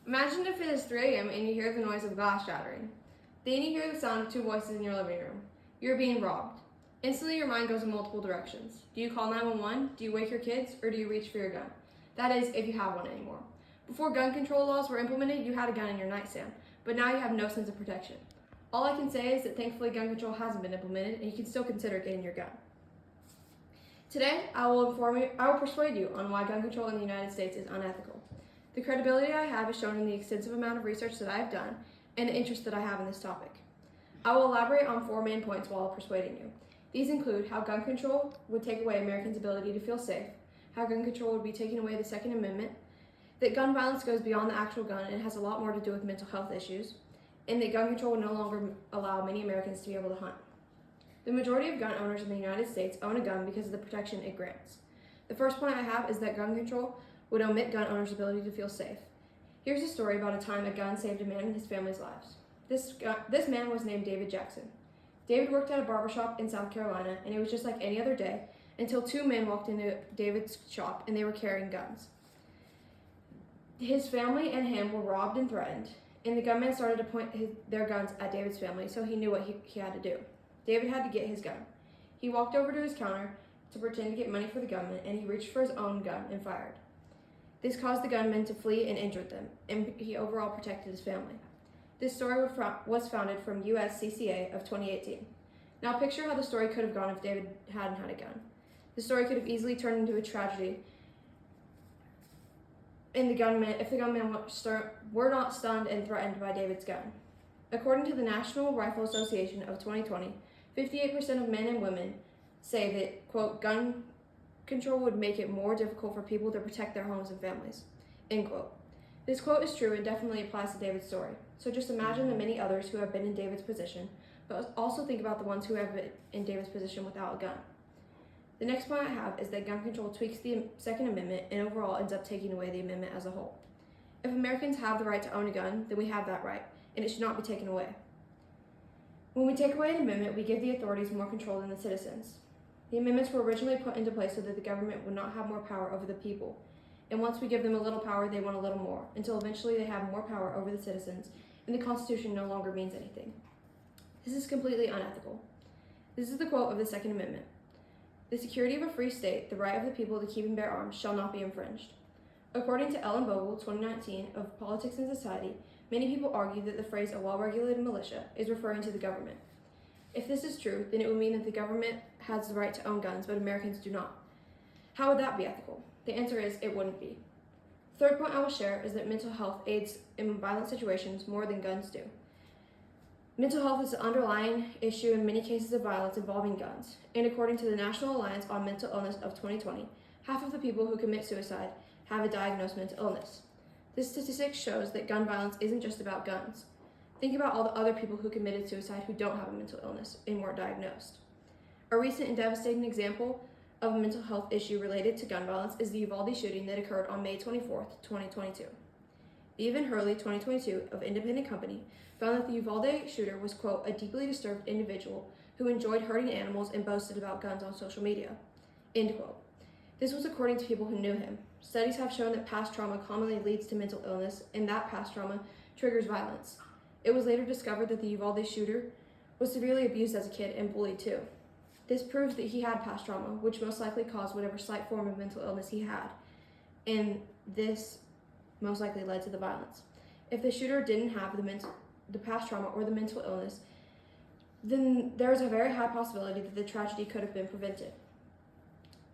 Imagine if it is 3 a.m. and you hear the noise of glass shattering. Then you hear the sound of 2 voices in your living room. You're being robbed. Instantly, your mind goes in multiple directions. Do you call 911? Do you wake your kids? Or do you reach for your gun? That is, if you have one anymore. Before gun control laws were implemented, you had a gun in your nightstand, but now you have no sense of protection. All I can say is that thankfully gun control hasn't been implemented, and you can still consider getting your gun. Today, I will persuade you on why gun control in the United States is unethical. The credibility I have is shown in the extensive amount of research that I have done and the interest that I have in this topic. I will elaborate on 4 main points while persuading you. These include how gun control would take away Americans' ability to feel safe, how gun control would be taking away the Second Amendment, that gun violence goes beyond the actual gun and has a lot more to do with mental health issues, and that gun control would no longer allow many Americans to be able to hunt. The majority of gun owners in the United States own a gun because of the protection it grants. The first point I have is that gun control would omit gun owners' ability to feel safe. Here's a story about a time a gun saved a man and his family's lives. This man was named David Jackson. David worked at a barbershop in South Carolina, and it was just like any other day until 2 men walked into David's shop and they were carrying guns. His family and him were robbed and threatened, and the gunmen started to point their guns at David's family, so he knew what he had to do. David had to get his gun. He walked over to his counter to pretend to get money for the gunman, and he reached for his own gun and fired. This caused the gunmen to flee and injured them, and he overall protected his family. This story was founded from USCCA of 2018. Now picture how the story could have gone if David hadn't had a gun. The story could have easily turned into a tragedy if the gunmen were not stunned and threatened by David's gun. According to the National Rifle Association of 2020, 58% of men and women say that, quote, gun control would make it more difficult for people to protect their homes and families, end quote. This quote is true and definitely applies to David's story. So just imagine the many others who have been in David's position, but also think about the ones who have been in David's position without a gun. The next point I have is that gun control tweaks the Second Amendment and overall ends up taking away the amendment as a whole. If Americans have the right to own a gun, then we have that right, and it should not be taken away. When we take away an amendment, we give the authorities more control than the citizens. The amendments were originally put into place so that the government would not have more power over the people. And once we give them a little power, they want a little more, until eventually they have more power over the citizens, and the Constitution no longer means anything. This is completely unethical. This is the quote of the Second Amendment. The security of a free state, the right of the people to keep and bear arms, shall not be infringed. According to Ellen Vogel, 2019, of Politics and Society, many people argue that the phrase a well-regulated militia is referring to the government. If this is true, then it would mean that the government has the right to own guns, but Americans do not. How would that be ethical? The answer is it wouldn't be. Third point I will share is that mental health aids in violent situations more than guns do. Mental health is the underlying issue in many cases of violence involving guns, and according to the National Alliance on Mental Illness of 2020, half of the people who commit suicide have a diagnosed mental illness. This statistic shows that gun violence isn't just about guns. Think about all the other people who committed suicide who don't have a mental illness and weren't diagnosed. A recent and devastating example of a mental health issue related to gun violence is the Uvalde shooting that occurred on May 24, 2022. Evan Hurley, 2022, of Independent Company, found that the Uvalde shooter was, quote, a deeply disturbed individual who enjoyed hurting animals and boasted about guns on social media, end quote. This was according to people who knew him. Studies have shown that past trauma commonly leads to mental illness, and that past trauma triggers violence. It was later discovered that the Uvalde shooter was severely abused as a kid and bullied too. This proves that he had past trauma, which most likely caused whatever slight form of mental illness he had, and this most likely led to the violence. If the shooter didn't have the past trauma or the mental illness, then there is a very high possibility that the tragedy could have been prevented.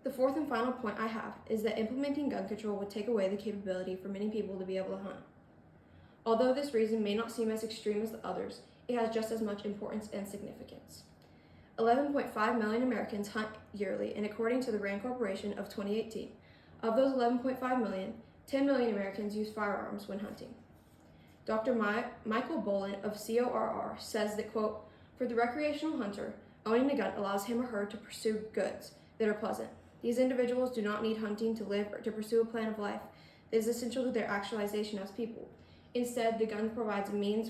The fourth and final point I have is that implementing gun control would take away the capability for many people to be able to hunt. Although this reason may not seem as extreme as the others, it has just as much importance and significance. 11.5 million Americans hunt yearly, and according to the RAND Corporation of 2018, of those 11.5 million, 10 million Americans use firearms when hunting. Dr. Michael Bolin of CORR says that, quote, for the recreational hunter, owning a gun allows him or her to pursue goods that are pleasant. These individuals do not need hunting to live or to pursue a plan of life that is essential to their actualization as people. Instead, the gun provides a means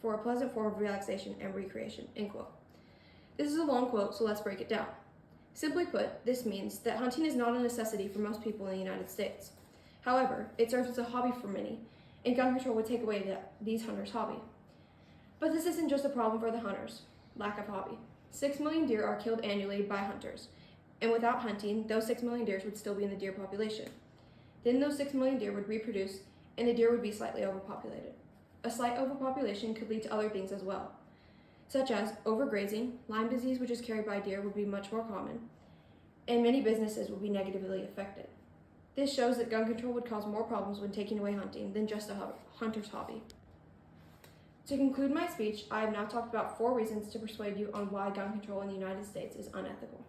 for a pleasant form of relaxation and recreation, end quote. This is a long quote, so let's break it down. Simply put, this means that hunting is not a necessity for most people in the United States. However, it serves as a hobby for many, and gun control would take away these hunters' hobby. But this isn't just a problem for the hunters. Lack of hobby. 6 million deer are killed annually by hunters, and without hunting, those 6 million deer would still be in the deer population. Then those 6 million deer would reproduce, and the deer would be slightly overpopulated. A slight overpopulation could lead to other things as well, such as overgrazing. Lyme disease, which is carried by deer, would be much more common, and many businesses would be negatively affected. This shows that gun control would cause more problems when taking away hunting than just a hunter's hobby. To conclude my speech, I have now talked about 4 reasons to persuade you on why gun control in the United States is unethical.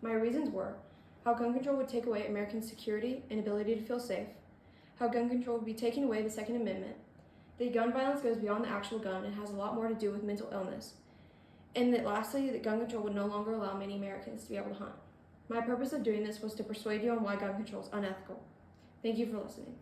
My reasons were how gun control would take away American security and ability to feel safe, how gun control would be taking away the Second Amendment, that gun violence goes beyond the actual gun and has a lot more to do with mental illness, and that lastly, that gun control would no longer allow many Americans to be able to hunt. My purpose of doing this was to persuade you on why gun control is unethical. Thank you for listening.